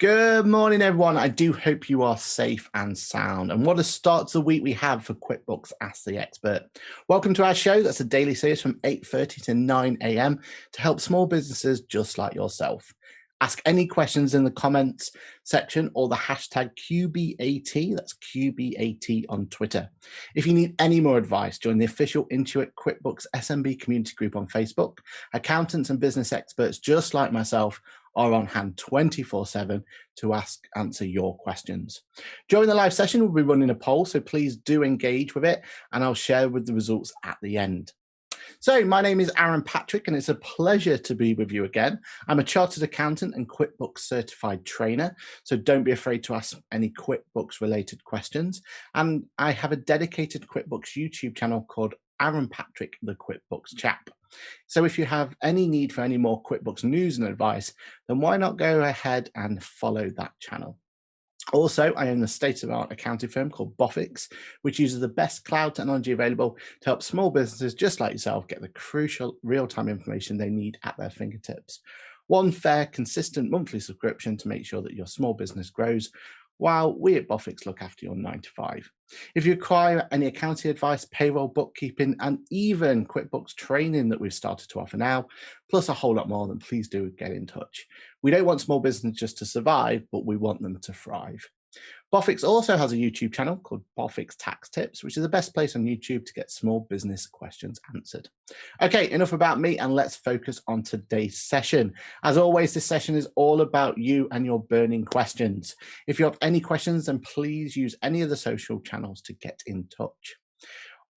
Good morning, everyone. I do hope you are safe and sound. And what a start to the week we have for QuickBooks Ask the Expert. Welcome to our show. That's a daily series from 8:30 to 9 a.m. to help small businesses just like yourself. Ask any questions in the comments section or the hashtag QBAT, that's QBAT on Twitter. If you need any more advice, join the official Intuit QuickBooks SMB community group on Facebook. Accountants and business experts just like myself are on hand 24/7 to answer your questions. During the live session, we'll be running a poll, so please do engage with it, and I'll share with the results at the end. So my name is Aaron Patrick, and it's a pleasure to be with you again. I'm a chartered accountant and QuickBooks certified trainer, so don't be afraid to ask any QuickBooks related questions. And I have a dedicated QuickBooks YouTube channel called Aaron Patrick, the QuickBooks Chap. So if you have any need for any more QuickBooks news and advice, then why not go ahead and follow that channel. Also, I own the state-of-the-art accounting firm called Boffix, which uses the best cloud technology available to help small businesses just like yourself get the crucial real-time information they need at their fingertips. One fair, consistent monthly subscription to make sure that your small business grows, while we at Boffix look after your 9 to 5. If you require any accounting advice, payroll, bookkeeping, and even QuickBooks training that we've started to offer now, plus a whole lot more, then please do get in touch. We don't want small business just to survive, but we want them to thrive. Boffix also has a YouTube channel called Boffix Tax Tips, which is the best place on YouTube to get small business questions answered. Okay, enough about me, and let's focus on today's session. As always, this session is all about you and your burning questions. If you have any questions, then please use any of the social channels to get in touch.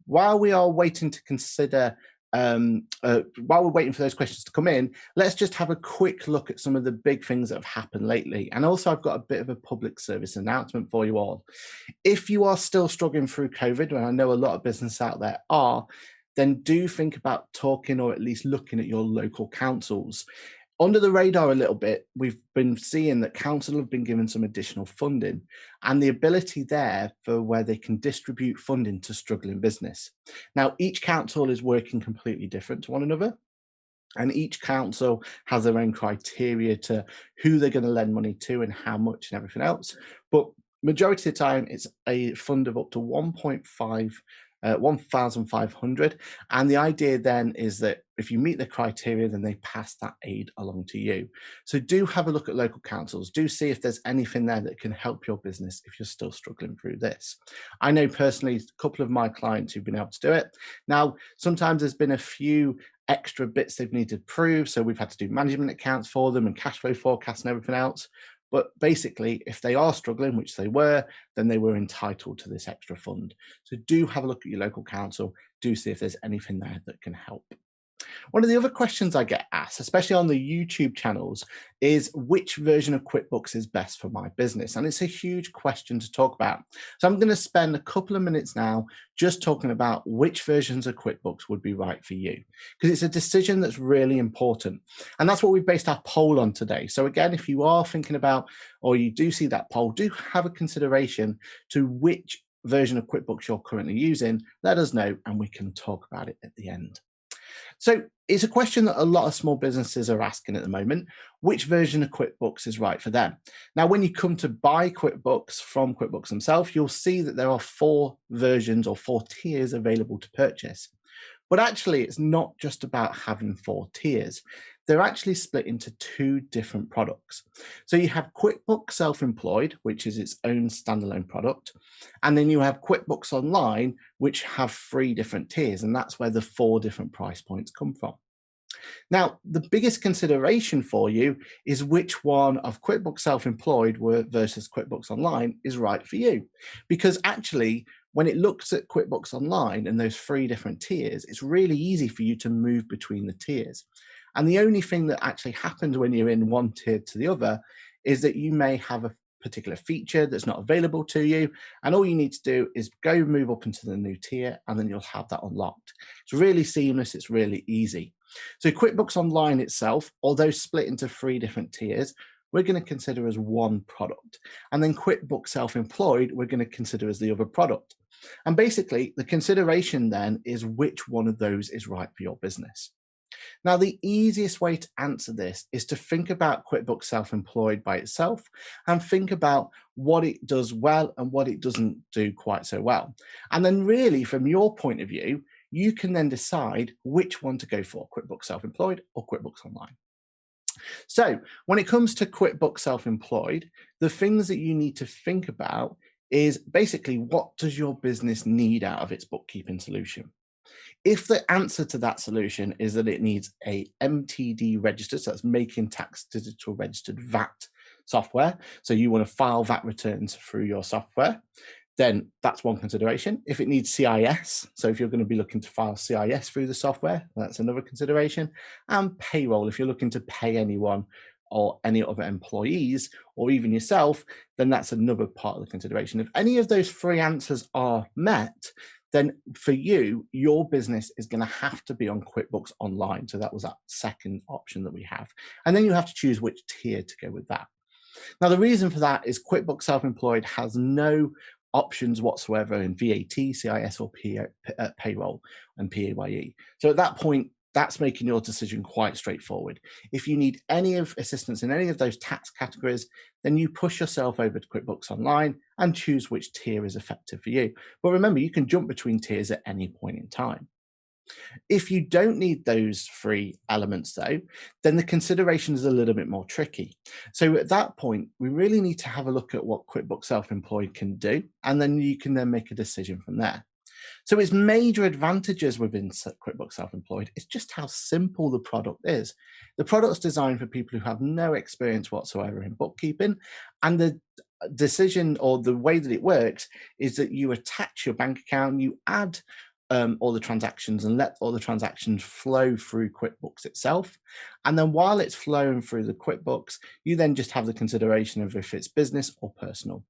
While we are waiting to consider while we're waiting for those questions to come in, let's just have a quick look at some of the big things that have happened lately. And also, I've got a bit of a public service announcement for you all. If you are still struggling through COVID, and I know a lot of businesses out there are, then do think about talking or at least looking at your local councils. Under the radar a little bit, we've been seeing that council have been given some additional funding and the ability there for where they can distribute funding to struggling business. Now, each council is working completely different to one another, and each council has their own criteria to who they're going to lend money to and how much and everything else. But majority of the time, it's a fund of up to 1,500. And the idea then is that if you meet the criteria, then they pass that aid along to you. So do have a look at local councils. Do see if there's anything there that can help your business if you're still struggling through this. I know personally a couple of my clients who've been able to do it. Now, sometimes there's been a few extra bits they've needed to prove. So we've had to do management accounts for them and cash flow forecasts and everything else. But basically, if they are struggling, which they were, then they were entitled to this extra fund. So do have a look at your local council. Do see if there's anything there that can help. One of the other questions I get asked, especially on the YouTube channels, is which version of QuickBooks is best for my business? And it's a huge question to talk about. So I'm going to spend a couple of minutes now just talking about which versions of QuickBooks would be right for you, because it's a decision that's really important. And that's what we've based our poll on today. So again, if you are thinking about, or you do see that poll, do have a consideration to which version of QuickBooks you're currently using. Let us know and we can talk about it at the end. So it's a question that a lot of small businesses are asking at the moment, which version of QuickBooks is right for them. Now, when you come to buy QuickBooks from QuickBooks themselves, you'll see that there are 4 versions or 4 tiers available to purchase. But actually, it's not just about having 4 tiers. They're actually split into 2 different products. So you have QuickBooks Self-Employed, which is its own standalone product. And then you have QuickBooks Online, which have 3 different tiers. And that's where the 4 different price points come from. Now, the biggest consideration for you is which one of QuickBooks Self-Employed versus QuickBooks Online is right for you. Because actually, when it looks at QuickBooks Online and those 3 different tiers, it's really easy for you to move between the tiers. And the only thing that actually happens when you're in one tier to the other is that you may have a particular feature that's not available to you. And all you need to do is go move up into the new tier, and then you'll have that unlocked. It's really seamless. It's really easy. So QuickBooks Online itself, although split into 3 different tiers, we're going to consider as one product. And then QuickBooks Self-Employed, we're going to consider as the other product. And basically, the consideration then is which one of those is right for your business. Now, the easiest way to answer this is to think about QuickBooks Self-Employed by itself and think about what it does well and what it doesn't do quite so well. And then really, from your point of view, you can then decide which one to go for, QuickBooks Self-Employed or QuickBooks Online. So when it comes to QuickBooks Self-Employed, the things that you need to think about is basically, what does your business need out of its bookkeeping solution? If the answer to that solution is that it needs a MTD register, so that's Making Tax Digital Registered VAT software, so you want to file VAT returns through your software, then that's one consideration. If it needs CIS, so if you're going to be looking to file CIS through the software, that's another consideration. And payroll, if you're looking to pay anyone or any other employees or even yourself, then that's another part of the consideration. If any of those three answers are met, then for you, your business is going to have to be on QuickBooks Online. So that was that second option that we have. And then you have to choose which tier to go with that. Now, the reason for that is QuickBooks Self-Employed has no options whatsoever in VAT, CIS, or payroll and PAYE. So at that point, that's making your decision quite straightforward. If you need any of assistance in any of those tax categories, then you push yourself over to QuickBooks Online and choose which tier is effective for you. But remember, you can jump between tiers at any point in time. If you don't need those three elements, though, then the consideration is a little bit more tricky. So at that point, we really need to have a look at what QuickBooks Self-Employed can do, and then you can then make a decision from there. So its major advantages within QuickBooks Self-Employed is just how simple the product is. The product's designed for people who have no experience whatsoever in bookkeeping, and the decision or the way that it works is that you attach your bank account, you add all the transactions and let all the transactions flow through QuickBooks itself. And then while it's flowing through the QuickBooks, you then just have the consideration of if it's business or personal.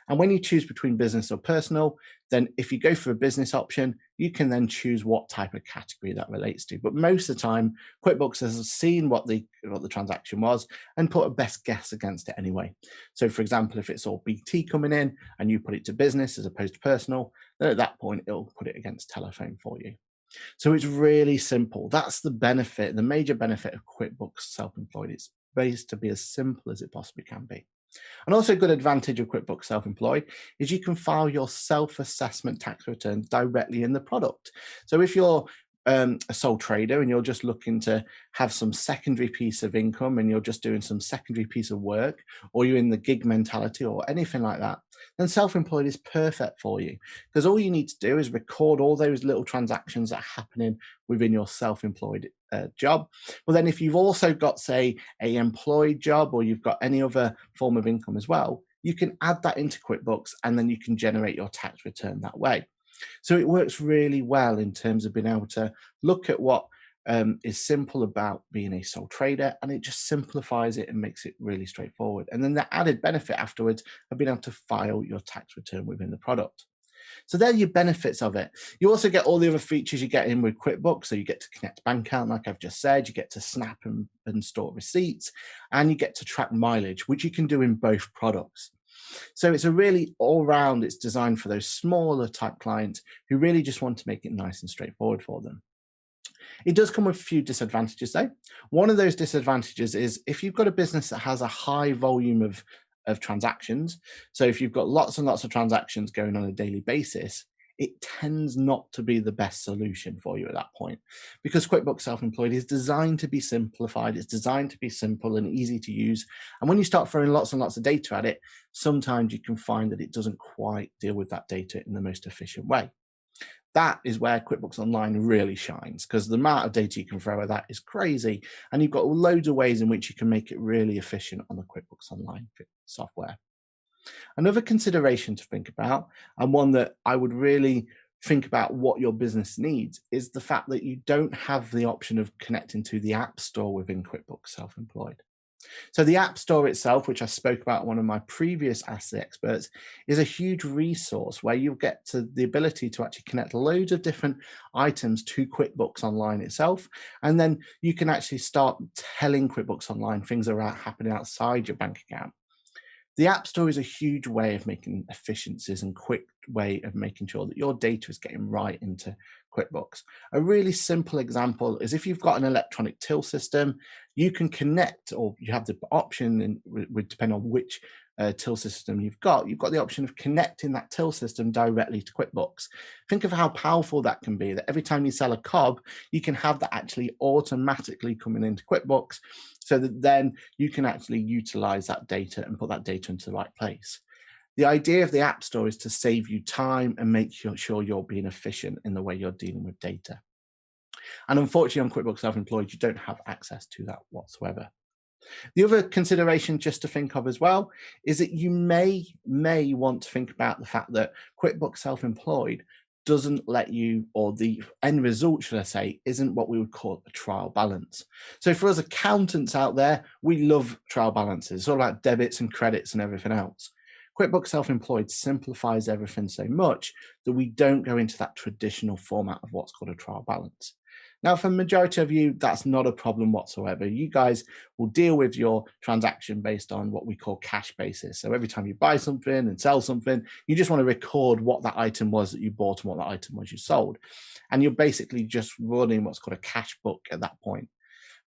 And when you choose between business or personal, then if you go for a business option, you can then choose what type of category that relates to. But most of the time, QuickBooks has seen what the transaction was and put a best guess against it anyway. So for example, if it's all BT coming in and you put it to business as opposed to personal, then at that point, it'll put it against telephone for you. So it's really simple. That's the benefit, the major benefit of QuickBooks Self-Employed. It's based to be as simple as it possibly can be. And also a good advantage of QuickBooks Self-Employed is you can file your self-assessment tax returns directly in the product. So if you're a sole trader and you're just looking to have some secondary piece of income and you're just doing some secondary piece of work, or you're in the gig mentality or anything like that, then self-employed is perfect for you, because all you need to do is record all those little transactions that are happening within your self-employed job. But then if you've also got, say, a employed job or you've got any other form of income as well, you can add that into QuickBooks and then you can generate your tax return that way. So it works really well in terms of being able to look at what is simple about being a sole trader, and it just simplifies it and makes it really straightforward. And then the added benefit afterwards of being able to file your tax return within the product. So they're your benefits of it. You also get all the other features you get in with QuickBooks. So you get to connect bank account, like I've just said, you get to snap and store receipts, and you get to track mileage, which you can do in both products. So it's a really all round, it's designed for those smaller type clients who really just want to make it nice and straightforward for them. It does come with a few disadvantages though. One of those disadvantages is if you've got a business that has a high volume of transactions, so if you've got lots and lots of transactions going on a daily basis, it tends not to be the best solution for you at that point, because QuickBooks Self-Employed is designed to be simplified. It's designed to be simple and easy to use. And when you start throwing lots and lots of data at it, sometimes you can find that it doesn't quite deal with that data in the most efficient way. That is where QuickBooks Online really shines, because the amount of data you can throw at that is crazy. And you've got loads of ways in which you can make it really efficient on the QuickBooks Online software. Another consideration to think about, and one that I would really think about what your business needs, is the fact that you don't have the option of connecting to the App Store within QuickBooks Self-Employed. So the App Store itself, which I spoke about in one of my previous Ask the Experts, is a huge resource where you'll get to the ability to actually connect loads of different items to QuickBooks Online itself. And then you can actually start telling QuickBooks Online things that are happening outside your bank account. The App Store is a huge way of making efficiencies and quick way of making sure that your data is getting right into QuickBooks. A really simple example is if you've got an electronic till system, you can connect, or you have the option, and would depend on which till system you've got the option of connecting that till system directly to QuickBooks. Think of how powerful that can be, that every time you sell a cob, you can have that actually automatically coming into QuickBooks, so that then you can actually utilize that data and put that data into the right place. The idea of the App Store is to save you time and make sure you're being efficient in the way you're dealing with data. And unfortunately, on QuickBooks Self-Employed, you don't have access to that whatsoever. The other consideration just to think of as well is that you may want to think about the fact that QuickBooks Self-Employed doesn't let you, or the end result, should I say, isn't what we would call a trial balance. So for us accountants out there, we love trial balances. It's all about debits and credits and everything else. QuickBooks Self-Employed simplifies everything so much that we don't go into that traditional format of what's called a trial balance. Now, for the majority of you, that's not a problem whatsoever. You guys will deal with your transaction based on what we call cash basis. So every time you buy something and sell something, you just want to record what that item was that you bought and what that item was you sold. And you're basically just running what's called a cash book at that point.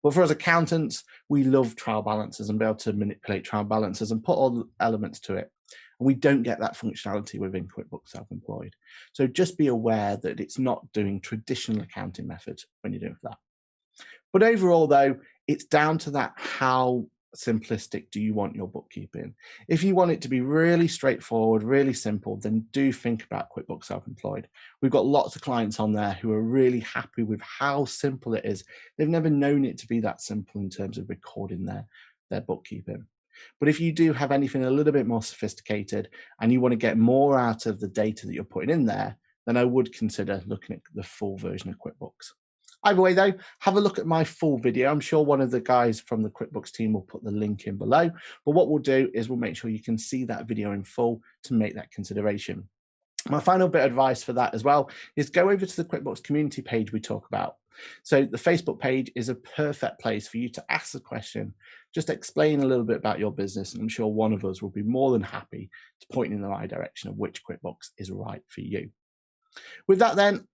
But for us accountants, we love trial balances and be able to manipulate trial balances and put all the elements to it. And we don't get that functionality within QuickBooks Self-Employed. So just be aware that it's not doing traditional accounting methods when you're doing that. But overall, though, it's down to that how simplistic do you want your bookkeeping. If you want it to be really straightforward, really simple, then do think about QuickBooks Self-Employed. We've got lots of clients on there who are really happy with how simple it is. They've never known it to be that simple in terms of recording their bookkeeping. But if you do have anything a little bit more sophisticated and you want to get more out of the data that you're putting in there, then I would consider looking at the full version of QuickBooks. Either way though, have a look at my full video. I'm sure one of the guys from the QuickBooks team will put the link in below. But what we'll do is we'll make sure you can see that video in full to make that consideration. My final bit of advice for that as well is go over to the QuickBooks community page we talk about. So the Facebook page is a perfect place for you to ask the question, just explain a little bit about your business, and I'm sure one of us will be more than happy to point in the right direction of which QuickBooks is right for you. With that then,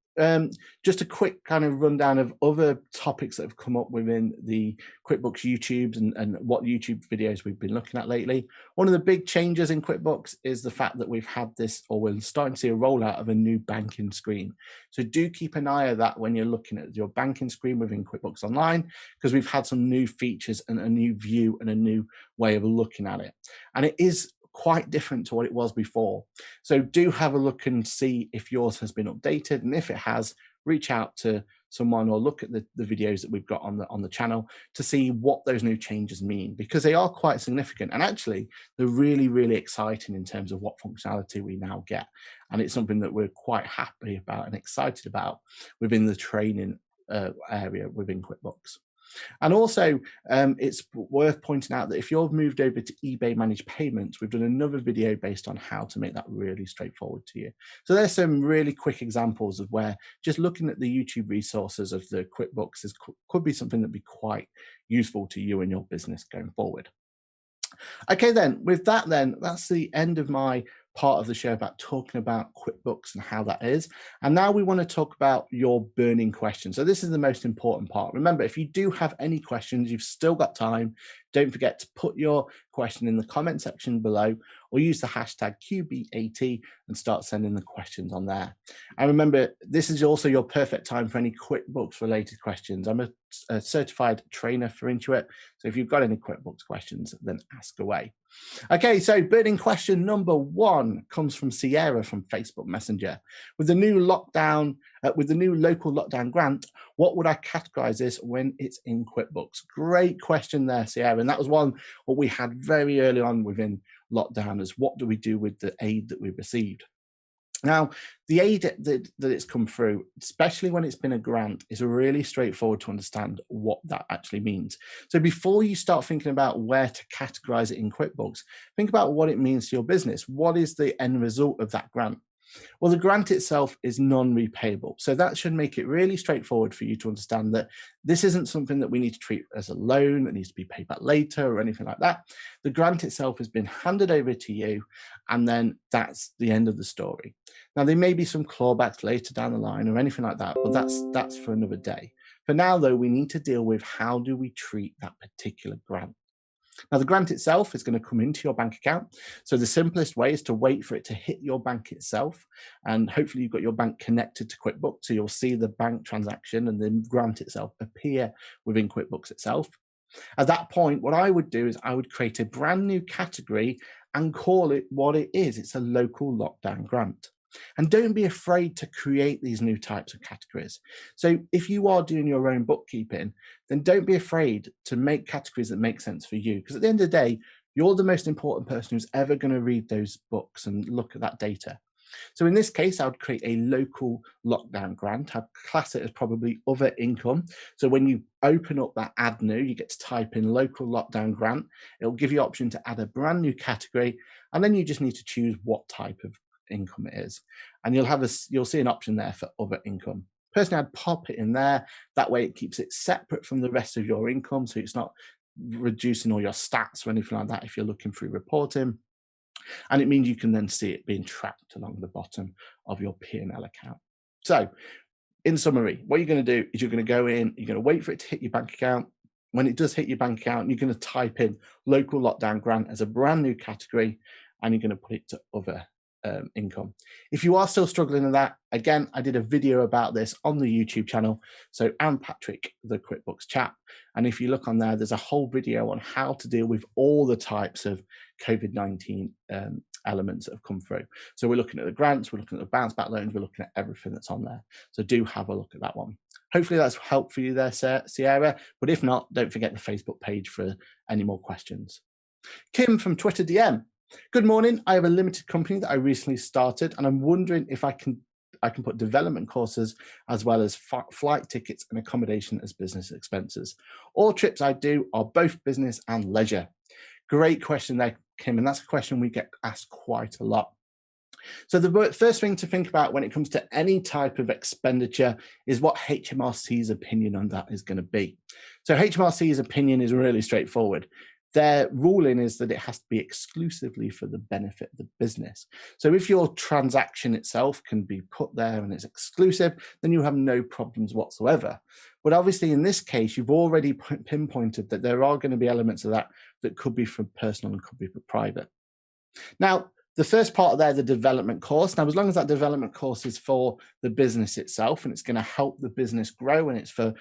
just a quick kind of rundown of other topics that have come up within the QuickBooks YouTubes and what YouTube videos we've been looking at lately. One of the big changes in QuickBooks is the fact that we've had this, or we're starting to see a rollout of a new banking screen. So do keep an eye on that when you're looking at your banking screen within QuickBooks Online, because we've had some new features and a new view and a new way of looking at it. And it is quite different to what it was before. So do have a look and see if yours has been updated, and if it has, reach out to someone or look at the videos that we've got on the channel to see what those new changes mean, because they are quite significant, and actually they're really, really exciting in terms of what functionality we now get. And it's something that we're quite happy about and excited about within the training area within QuickBooks. And also, it's worth pointing out that if you've moved over to eBay Managed Payments, we've done another video based on how to make that really straightforward to you. So there's some really quick examples of where just looking at the YouTube resources of the QuickBooks could be something that'd be quite useful to you and your business going forward. Okay, then, with that then, that's the end of my part of the show about talking about QuickBooks and how that is. And now we want to talk about your burning questions. So this is the most important part. Remember, if you do have any questions, you've still got time. Don't forget to put your question in the comment section below, or use the hashtag QB80 and start sending the questions on there. And remember, this is also your perfect time for any QuickBooks related questions. I'm a certified trainer for Intuit. So if you've got any QuickBooks questions, then ask away. Okay, so burning question number 1 comes from Sierra from Facebook Messenger. With the new lockdown, with the new local lockdown grant, what would I categorize this when it's in QuickBooks? Great question there, Sierra. And that was one what we had very early on within lockdown, is what do we do with the aid that we received? Now, the aid that it's come through, especially when it's been a grant, is really straightforward to understand what that actually means. So before you start thinking about where to categorize it in QuickBooks, think about what it means to your business. What is the end result of that grant? Well, the grant itself is non-repayable. So that should make it really straightforward for you to understand that this isn't something that we need to treat as a loan that needs to be paid back later or anything like that. The grant itself has been handed over to you, and then that's the end of the story. Now, there may be some clawbacks later down the line or anything like that, but that's for another day. For now, though, we need to deal with how do we treat that particular grant. Now, the grant itself is going to come into your bank account. So the simplest way is to wait for it to hit your bank itself. And hopefully you've got your bank connected to QuickBooks. So you'll see the bank transaction and the grant itself appear within QuickBooks itself. At that point, what I would do is I would create a brand new category and call it what it is. It's a local lockdown grant. And don't be afraid to create these new types of categories. So if you are doing your own bookkeeping, then don't be afraid to make categories that make sense for you. Because at the end of the day, you're the most important person who's ever going to read those books and look at that data. So in this case, I would create a local lockdown grant. I'd class it as probably other income. So when you open up that add new, you get to type in local lockdown grant. It'll give you the option to add a brand new category. And then you just need to choose what type of income it is, and you'll see an option there for other income. Personally, I'd pop it in there. That way it keeps it separate from the rest of your income, so it's not reducing all your stats or anything like that if you're looking through reporting. And it means you can then see it being tracked along the bottom of your P&L account. So in summary, what you're going to do is you're going to go in, you're going to wait for it to hit your bank account. When it does hit your bank account, you're going to type in local lockdown grant as a brand new category, and you're going to put it to other income. If you are still struggling with that, again, I did a video about this on the YouTube channel. So I'm Patrick, the QuickBooks chap. And if you look on there, there's a whole video on how to deal with all the types of COVID-19 elements that have come through. So we're looking at the grants, we're looking at the bounce back loans, we're looking at everything that's on there. So do have a look at that one. Hopefully that's helped for you there, Sierra. But if not, don't forget the Facebook page for any more questions. Kim from Twitter DM. Good morning. I have a limited company that I recently started, and I'm wondering if I can put development courses as well as flight tickets and accommodation as business expenses. All trips I do are both business and leisure. Great question there, Kim, and that's a question we get asked quite a lot. So the first thing to think about when it comes to any type of expenditure is what HMRC's opinion on that is going to be. So HMRC's opinion is really straightforward. Their ruling is that it has to be exclusively for the benefit of the business. So if your transaction itself can be put there and it's exclusive, then you have no problems whatsoever. But obviously in this case, you've already pinpointed that there are going to be elements of that that could be for personal and could be for private. Now, the first part of there, the development course. Now, as long as that development course is for the business itself and it's going to help the business grow and it's for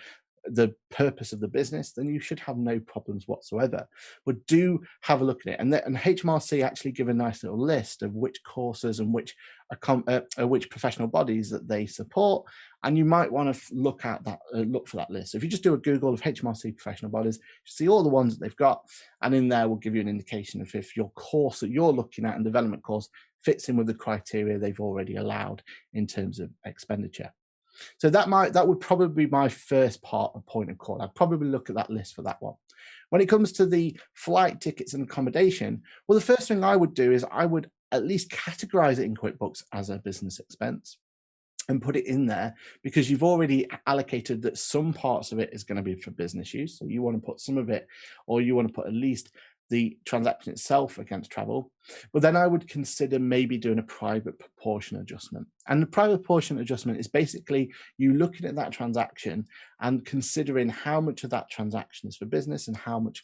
the purpose of the business, then you should have no problems whatsoever. But do have a look at it. And HMRC actually give a nice little list of which courses and which professional bodies that they support. And you might want to look at that, look for that list. So if you just do a Google of HMRC professional bodies, you see all the ones that they've got, and in there will give you an indication of if your course that you're looking at and development course fits in with the criteria they've already allowed in terms of expenditure. So that would probably be my first point of call. I'd probably look at that list for that one. When it comes to the flight tickets and accommodation, well, the first thing I would do is I would at least categorize it in QuickBooks as a business expense and put it in there, because you've already allocated that some parts of it is going to be for business use. So you want to put some of it, or you want to put at least the transaction itself against travel. But then I would consider maybe doing a private proportion adjustment. And the private proportion adjustment is basically you looking at that transaction and considering how much of that transaction is for business and how much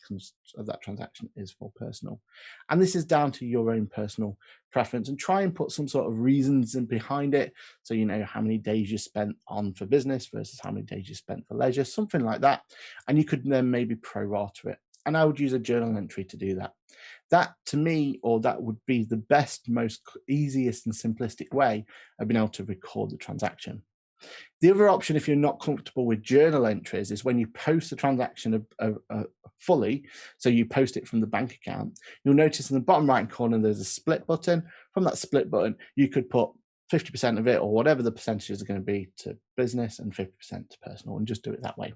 of that transaction is for personal. And this is down to your own personal preference, and try and put some sort of reasons in behind it. So you know how many days you spent on for business versus how many days you spent for leisure, something like that. And you could then maybe pro-rata it. And I would use a journal entry to do that. That, to me, or that would be the best, most easiest and simplistic way of being able to record the transaction. The other option, if you're not comfortable with journal entries, is when you post the transaction fully, so you post it from the bank account, you'll notice in the bottom right corner there's a split button. From that split button, you could put 50% of it, or whatever the percentages are going to be, to business and 50% to personal, and just do it that way.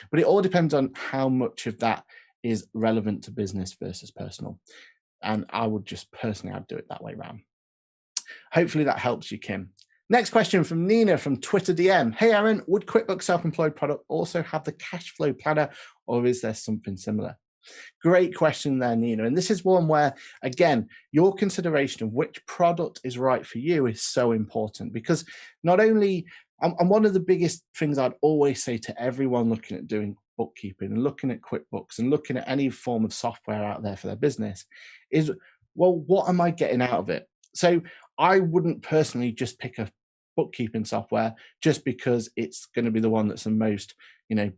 But it all depends on how much of that is relevant to business versus personal. And I would just personally, I'd do it that way around. Hopefully that helps you, Kim. Next question from Nina from Twitter DM. Hey, Aaron, would QuickBooks Self-Employed product also have the cash flow planner, or is there something similar? Great question there, Nina. And this is one where, again, your consideration of which product is right for you is so important, because not only, and one of the biggest things I'd always say to everyone looking at doing bookkeeping and looking at QuickBooks and looking at any form of software out there for their business is, well, what am I getting out of it? So I wouldn't personally just pick a bookkeeping software just because it's going to be the one that's the most,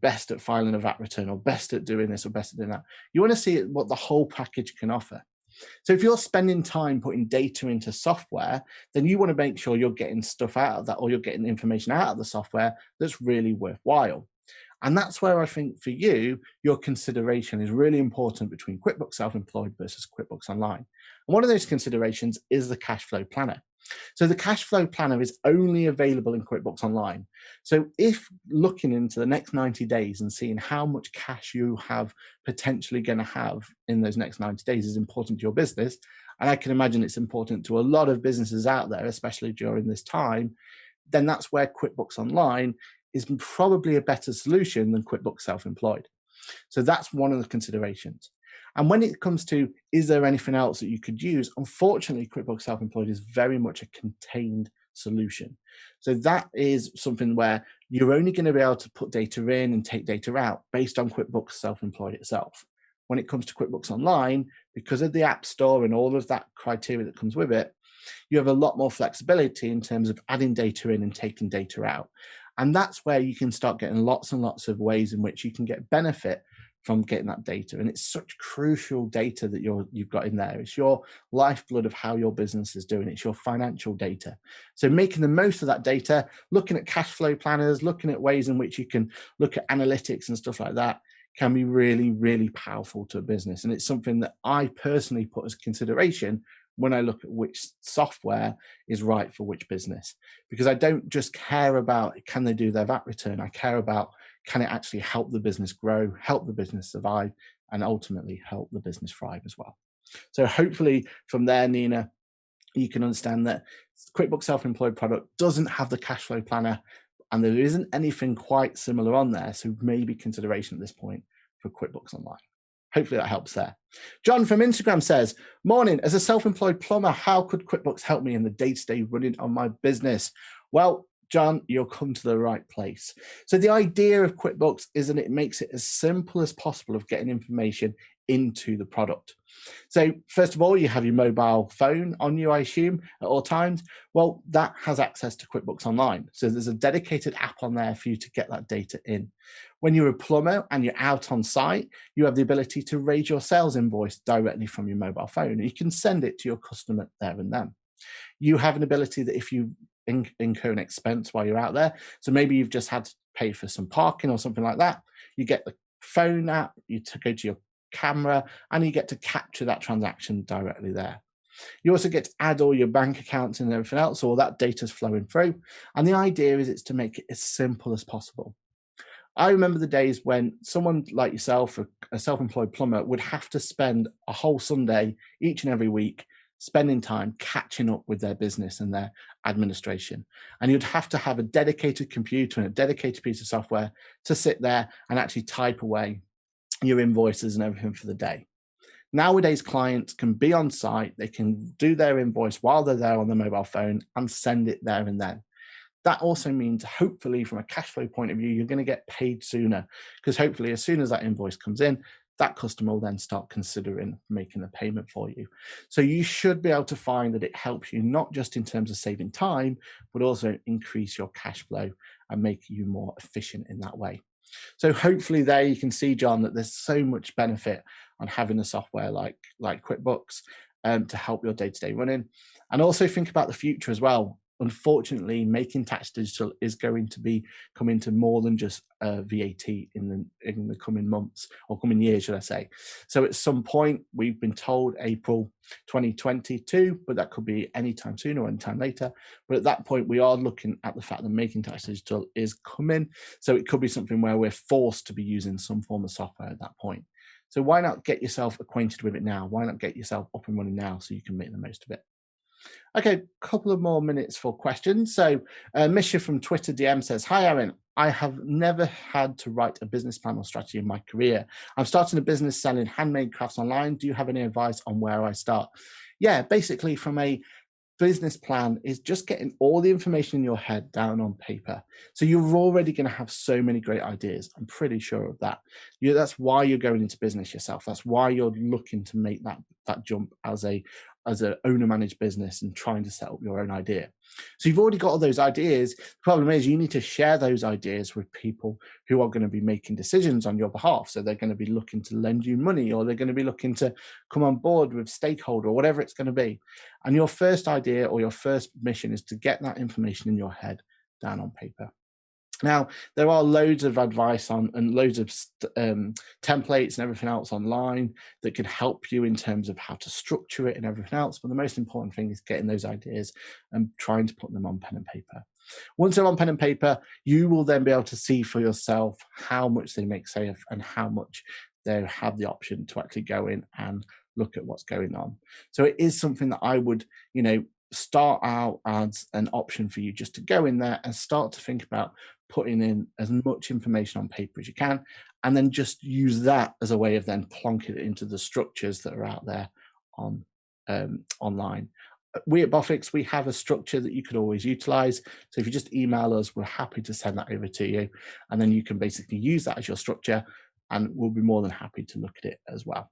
best at filing a VAT return or best at doing this or best at doing that. You want to see what the whole package can offer. So if you're spending time putting data into software, then you want to make sure you're getting stuff out of that, or you're getting information out of the software that's really worthwhile. And that's where I think for you, your consideration is really important between QuickBooks Self-Employed versus QuickBooks Online. And one of those considerations is the cash flow planner. So the cash flow planner is only available in QuickBooks Online. So if looking into the next 90 days and seeing how much cash you have potentially going to have in those next 90 days is important to your business, and I can imagine it's important to a lot of businesses out there, especially during this time, then that's where QuickBooks Online is probably a better solution than QuickBooks Self-Employed. So that's one of the considerations. And when it comes to, is there anything else that you could use? Unfortunately, QuickBooks Self-Employed is very much a contained solution. So that is something where you're only going to be able to put data in and take data out based on QuickBooks Self-Employed itself. When it comes to QuickBooks Online, because of the App Store and all of that criteria that comes with it, you have a lot more flexibility in terms of adding data in and taking data out. And that's where you can start getting lots and lots of ways in which you can get benefit from getting that data. And it's such crucial data that you've got in there. It's your lifeblood of how your business is doing. It's your financial data. So making the most of that data, looking at cash flow planners, looking at ways in which you can look at analytics and stuff like that can be really, really powerful to a business. And it's something that I personally put as consideration when I look at which software is right for which business, because I don't just care about, can they do their VAT return? I care about, can it actually help the business grow, help the business survive, and ultimately help the business thrive as well. So hopefully from there, Nina, you can understand that QuickBooks Self-Employed product doesn't have the cash flow planner, and there isn't anything quite similar on there. So maybe consideration at this point for QuickBooks Online. Hopefully that helps there. John from Instagram says, morning, as a self-employed plumber, how could QuickBooks help me in the day-to-day running of my business? Well, John, you'll come to the right place. So the idea of QuickBooks is that it makes it as simple as possible of getting information into the product. So first of all, you have your mobile phone on you, I assume, at all times. Well, that has access to QuickBooks Online. So there's a dedicated app on there for you to get that data in. When you're a plumber and you're out on site, you have the ability to raise your sales invoice directly from your mobile phone. You can send it to your customer there and then. You have an ability that if you incur an expense while you're out there, so maybe you've just had to pay for some parking or something like that, you get the phone app, you go to your camera, and you get to capture that transaction directly there. You also get to add all your bank accounts and everything else, so all that data's flowing through. And the idea is it's to make it as simple as possible. I remember the days when someone like yourself, a self-employed plumber, would have to spend a whole Sunday each and every week spending time catching up with their business and their administration. And you'd have to have a dedicated computer and a dedicated piece of software to sit there and actually type away your invoices and everything for the day. Nowadays, clients can be on site, they can do their invoice while they're there on the mobile phone and send it there and then. That also means, hopefully, from a cash flow point of view, you're going to get paid sooner, because hopefully, as soon as that invoice comes in, that customer will then start considering making a payment for you. So you should be able to find that it helps you not just in terms of saving time, but also increase your cash flow and make you more efficient in that way. So hopefully there you can see, John, that there's so much benefit on having a software like QuickBooks to help your day-to-day running. And also think about the future as well. Unfortunately, making tax digital is going to be coming to more than just VAT in the coming months, or coming years, should I say. So at some point, we've been told April 2022, but that could be anytime soon or anytime later. But at that point, we are looking at the fact that making tax digital is coming. So it could be something where we're forced to be using some form of software at that point. So why not get yourself acquainted with it now? Why not get yourself up and running now so you can make the most of it? Okay, a couple of more minutes for questions. So, Misha from Twitter DM says, "Hi, Aaron. I have never had to write a business plan or strategy in my career. I'm starting a business selling handmade crafts online. Do you have any advice on where I start?" Yeah, basically, from a business plan is just getting all the information in your head down on paper. So you're already going to have so many great ideas. I'm pretty sure of that. That's why you're going into business yourself. That's why you're looking to make that jump as a owner managed business and trying to set up your own idea. So you've already got all those ideas. The problem is you need to share those ideas with people who are going to be making decisions on your behalf. So they're going to be looking to lend you money, or they're going to be looking to come on board with stakeholder, or whatever it's going to be. And your first idea or your first mission is to get that information in your head down on paper. Now, there are loads of advice on and loads of templates and everything else online that can help you in terms of how to structure it and everything else. But the most important thing is getting those ideas and trying to put them on pen and paper. Once they're on pen and paper, you will then be able to see for yourself how much they make safe and how much they have the option to actually go in and look at what's going on. So it is something that I would, start out as an option for you, just to go in there and start to think about putting in as much information on paper as you can, and then just use that as a way of then plonking it into the structures that are out there on online. We at Bofix, we have a structure that you could always utilize. So if you just email us, we're happy to send that over to you, and then you can basically use that as your structure, and we'll be more than happy to look at it as well.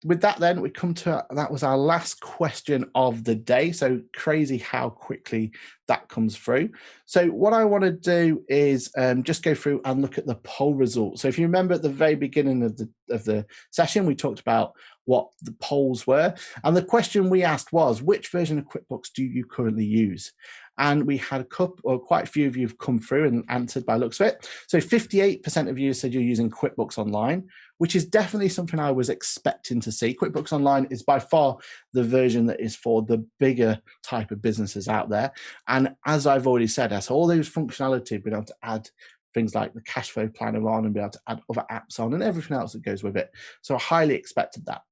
With that, then we come to that was our last question of the day. So crazy how quickly that comes through. So what I want to do is just go through and look at the poll results. So if you remember at the very beginning of the session, we talked about what the polls were, and the question we asked was, which version of QuickBooks do you currently use? And we had quite a few of you have come through and answered by looks of it. So 58% of you said you're using QuickBooks Online, which is definitely something I was expecting to see. QuickBooks Online is by far the version that is for the bigger type of businesses out there. And as I've already said, has all those functionality, being able to add things like the cash flow planner on and be able to add other apps on and everything else that goes with it. So I highly expected that.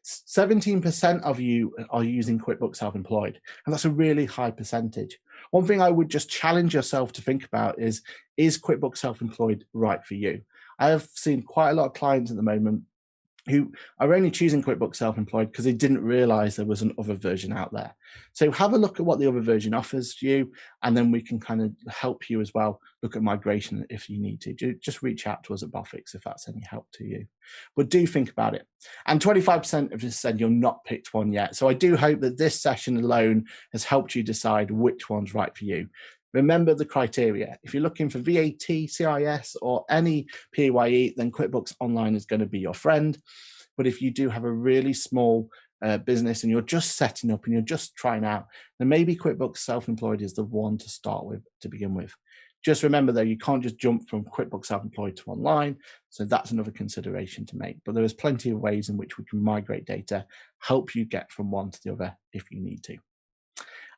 17% of you are using QuickBooks Self-Employed, and that's a really high percentage. One thing I would just challenge yourself to think about is QuickBooks Self-Employed right for you? I have seen quite a lot of clients at the moment who are only choosing QuickBooks Self-Employed because they didn't realize there was an other version out there. So have a look at what the other version offers you, and then we can kind of help you as well look at migration if you need to. Just reach out to us at Bofix if that's any help to you. But do think about it. And 25% have just said you're not picked one yet. So I do hope that this session alone has helped you decide which one's right for you. Remember the criteria. If you're looking for VAT, CIS, or any PAYE, then QuickBooks Online is going to be your friend. But if you do have a really small business and you're just setting up and you're just trying out, then maybe QuickBooks Self-Employed is the one to start with to begin with. Just remember, though, you can't just jump from QuickBooks Self-Employed to online. So that's another consideration to make. But there is plenty of ways in which we can migrate data, help you get from one to the other if you need to.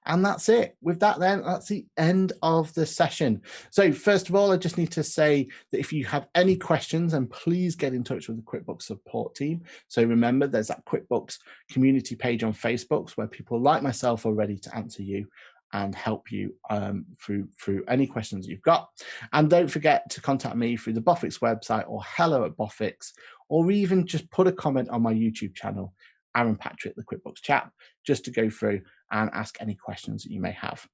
And that's it. With that, then, that's the end of the session. So first of all, I just need to say that if you have any questions, then please get in touch with the QuickBooks support team. So remember, there's that QuickBooks community page on Facebook where people like myself are ready to answer you and help you through any questions you've got. And don't forget to contact me through the Bofix website or hello@Bofix, or even just put a comment on my YouTube channel, Aaron Patrick, the QuickBooks chap, just to go through and ask any questions that you may have.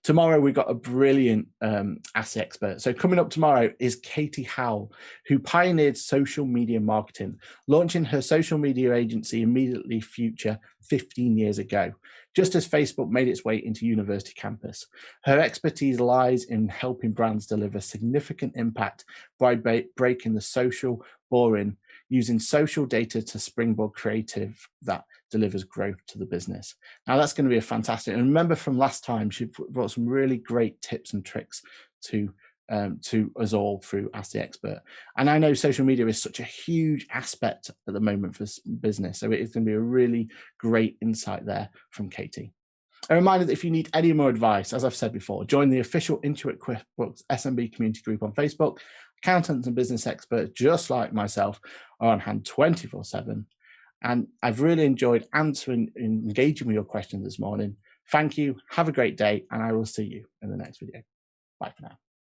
Tomorrow, we've got a brilliant asset expert. So coming up tomorrow is Katie Howell, who pioneered social media marketing, launching her social media agency Immediately Future 15 years ago, just as Facebook made its way into university campus. Her expertise lies in helping brands deliver significant impact by breaking the social boring, using social data to springboard creative that delivers growth to the business. Now that's going to be a fantastic, and remember from last time, she brought some really great tips and tricks to us all through Ask the Expert. And I know social media is such a huge aspect at the moment for business, so it is going to be a really great insight there from Katie. A reminder that if you need any more advice, as I've said before, join the official Intuit QuickBooks SMB community group on Facebook. Accountants and business experts just like myself are on hand 24/7. And I've really enjoyed answering and engaging with your questions this morning. Thank you. Have a great day, and I will see you in the next video. Bye for now.